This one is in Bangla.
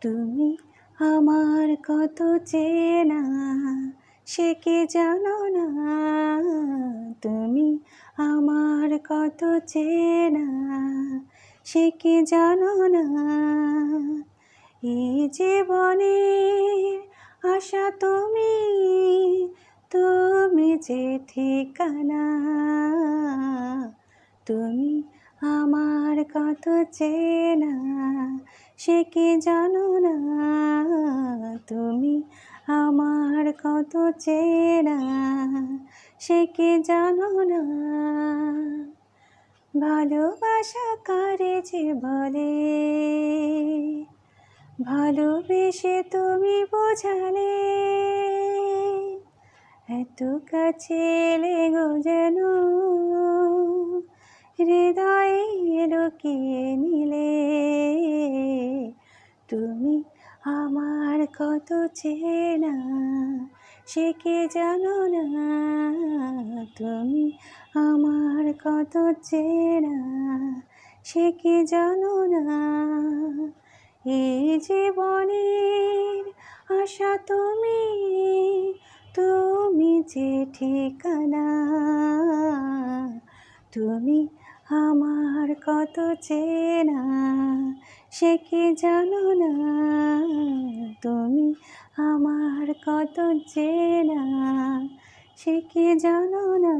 তুমি আমার কত চেনা সে কি জানো না। তুমি আমার কত চেনা সে কি জানো না। এই জীবনের আশা তুমি, তুমি যে ঠিকানা। তুমি আমার কত চেনা সে কি জানো না। তুমি আমার কত চেনা সে কি জানো না। ভালোবাসা কারে যে বলে, ভালোবেসে তুমি বোঝালে। এত কাছে লেগো যেন হৃদয়ে লুকিয়ে নিলে। তুমি আমার কত চেনা সে কি জানো না। তুমি আমার কত চেনা সে কি জানো না। এই জীবনের আশা তুমি, তুমি যে ঠিকানা। তুমি আমার কত চেনা সে কি জানো না। তুমি আমার কত চেনা সে কি জানো না।